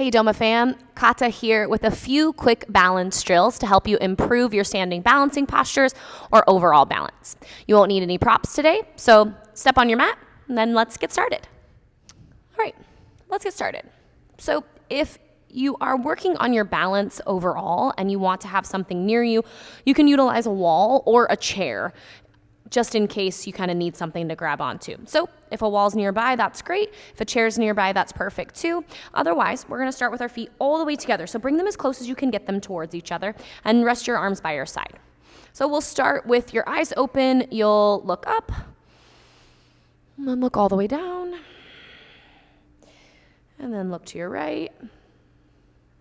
Hey Doma fam, Kata here with a few quick balance drills to help you improve your standing balancing postures or overall balance. You won't need any props today, so step on your mat and then let's get started. All right, let's get started. So if you are working on your balance overall and you want to have something near you, you can utilize a wall or a chair just in case you kind of need something to grab onto. So if a wall's nearby, that's great. If a chair's nearby, that's perfect too. Otherwise, we're gonna start with our feet all the way together. So bring them as close as you can get them towards each other and rest your arms by your side. So we'll start with your eyes open. You'll look up and then look all the way down and then look to your right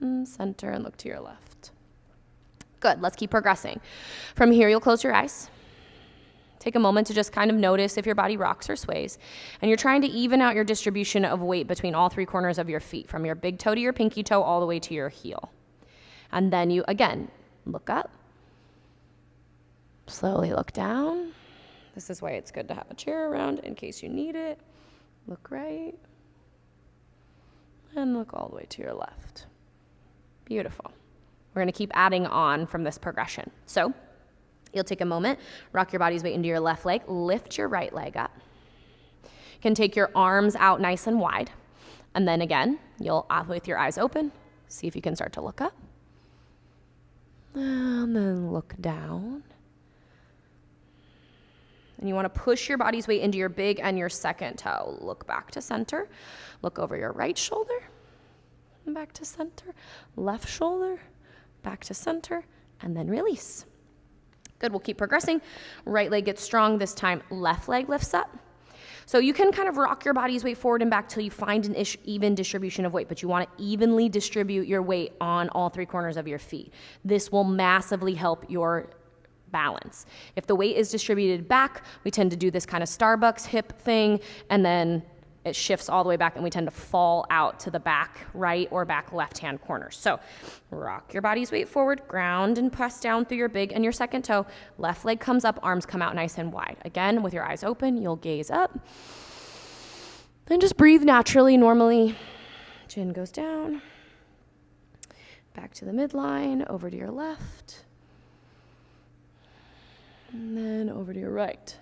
and center and look to your left. Good, let's keep progressing. From here, you'll close your eyes. Take a moment to just kind of notice if your body rocks or sways. And you're trying to even out your distribution of weight between all three corners of your feet, from your big toe to your pinky toe all the way to your heel. And then you, again, look up. Slowly look down. This is why it's good to have a chair around in case you need it. Look right. And look all the way to your left. Beautiful. We're going to keep adding on from this progression. So you'll take a moment, rock your body's weight into your left leg, lift your right leg up. You can take your arms out nice and wide. And then again, you'll, with your eyes open, see if you can start to look up. And then look down. And you want to push your body's weight into your big and your second toe. Look back to center. Look over your right shoulder. And back to center. Left shoulder. Back to center. And then release. Good, we'll keep progressing. Right leg gets strong. This time, left leg lifts up. So you can kind of rock your body's weight forward and back till you find an even distribution of weight, but you want to evenly distribute your weight on all three corners of your feet. This will massively help your balance. If the weight is distributed back, we tend to do this kind of Starbucks hip thing, and then it shifts all the way back and we tend to fall out to the back right or back left-hand corner. So rock your body's weight forward, ground and press down through your big and your second toe. Left leg comes up, arms come out nice and wide. Again, with your eyes open, you'll gaze up. Then just breathe naturally, normally. Chin goes down. Back to the midline, over to your left. And then over to your right.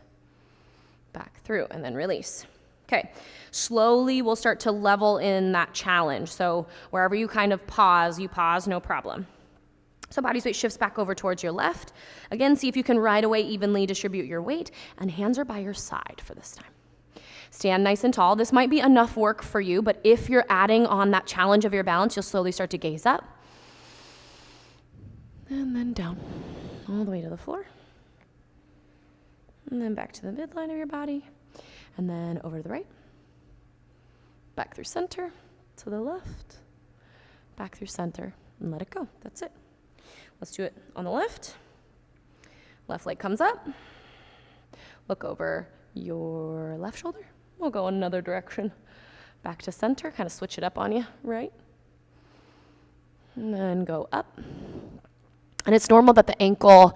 Back through and then release. Okay, slowly we'll start to level in that challenge. So wherever you kind of pause, you pause, no problem. So body's weight shifts back over towards your left. Again, see if you can right away evenly distribute your weight, and hands are by your side for this time. Stand nice and tall. This might be enough work for you, but if you're adding on that challenge of your balance, you'll slowly start to gaze up. And then down, all the way to the floor. And then back to the midline of your body. And then over to the right, back through center, to the left, back through center, and let it go. That's it. Let's do it on the left. Left leg comes up. Look over your left shoulder. We'll go in another direction. Back to center, kind of switch it up on you, right? And then go up. And it's normal that the ankle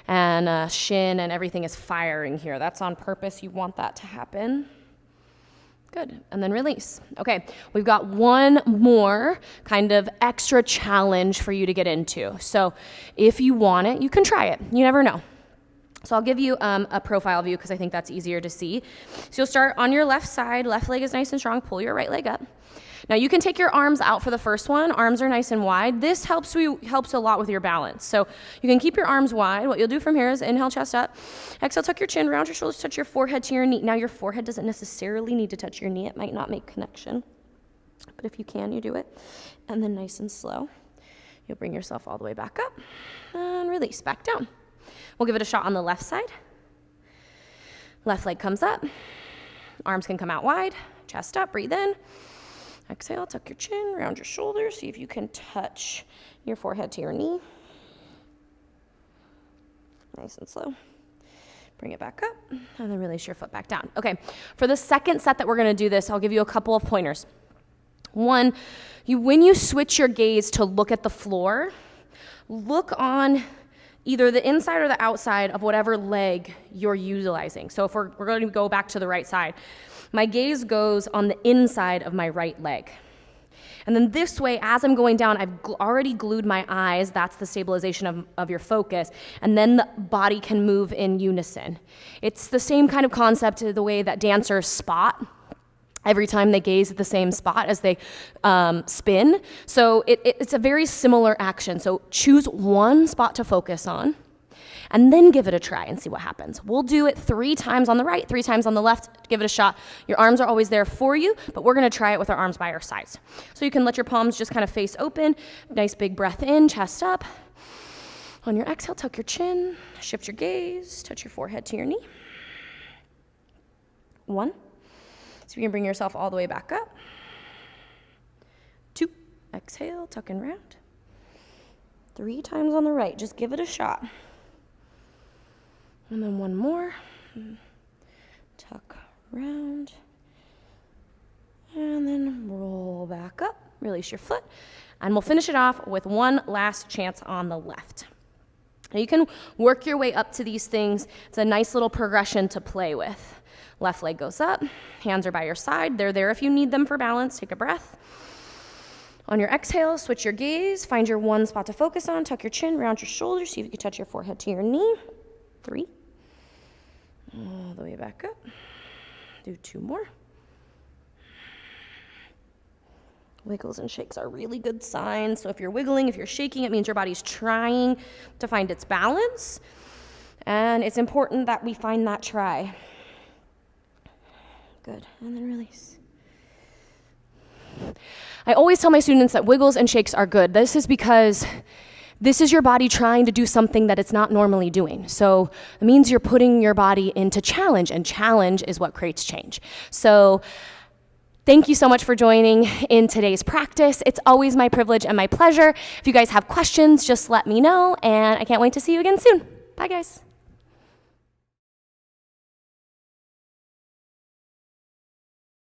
and shin and everything is firing here. That's on purpose. You want that to happen. Good. And then release. Okay, we've got one more kind of extra challenge for you to get into. So if you want it, you can try it. You never know. So I'll give you a profile view because I think that's easier to see. So you'll start on your left side. Left leg is nice and strong. Pull your right leg up. Now you can take your arms out for the first one. Arms are nice and wide. This helps a lot with your balance. So you can keep your arms wide. What you'll do from here is inhale, chest up. Exhale, tuck your chin, round your shoulders, touch your forehead to your knee. Now your forehead doesn't necessarily need to touch your knee. It might not make connection. But if you can, you do it. And then nice and slow, you'll bring yourself all the way back up and release back down. We'll give it a shot on the left side. Left leg comes up. Arms can come out wide. Chest up, breathe in. Exhale, tuck your chin, round your shoulders. See if you can touch your forehead to your knee. Nice and slow. Bring it back up, and then release your foot back down. Okay, for the second set that we're gonna do this, I'll give you a couple of pointers. One, when you switch your gaze to look at the floor, look on either the inside or the outside of whatever leg you're utilizing. So if we're going to go back to the right side, my gaze goes on the inside of my right leg. And then this way, as I'm going down, I've already glued my eyes. That's the stabilization of your focus. And then the body can move in unison. It's the same kind of concept to the way that dancers spot every time they gaze at the same spot as they spin. So it's a very similar action. So choose one spot to focus on, and then give it a try and see what happens. We'll do it 3 times on the right, 3 times on the left. Give it a shot. Your arms are always there for you, but we're gonna try it with our arms by our sides. So you can let your palms just kind of face open. Nice big breath in, chest up. On your exhale, tuck your chin, shift your gaze, touch your forehead to your knee. 1. So you can bring yourself all the way back up. 2. Exhale, tuck and round. 3 times on the right. Just give it a shot. And then 1 more. Tuck, round. And then roll back up. Release your foot. And we'll finish it off with 1 last chance on the left. Now you can work your way up to these things. It's a nice little progression to play with. Left leg goes up. Hands are by your side. They're there if you need them for balance. Take a breath. On your exhale, switch your gaze. Find your one spot to focus on. Tuck your chin, round your shoulders. See if you can touch your forehead to your knee. 3. All the way back up. Do 2 more. Wiggles and shakes are really good signs. So if you're wiggling, if you're shaking, it means your body's trying to find its balance. And it's important that we find that try. Good. And then release. I always tell my students that wiggles and shakes are good. This is because this is your body trying to do something that it's not normally doing. So it means you're putting your body into challenge, and challenge is what creates change. So thank you so much for joining in today's practice. It's always my privilege and my pleasure. If you guys have questions, just let me know, and I can't wait to see you again soon. Bye, guys.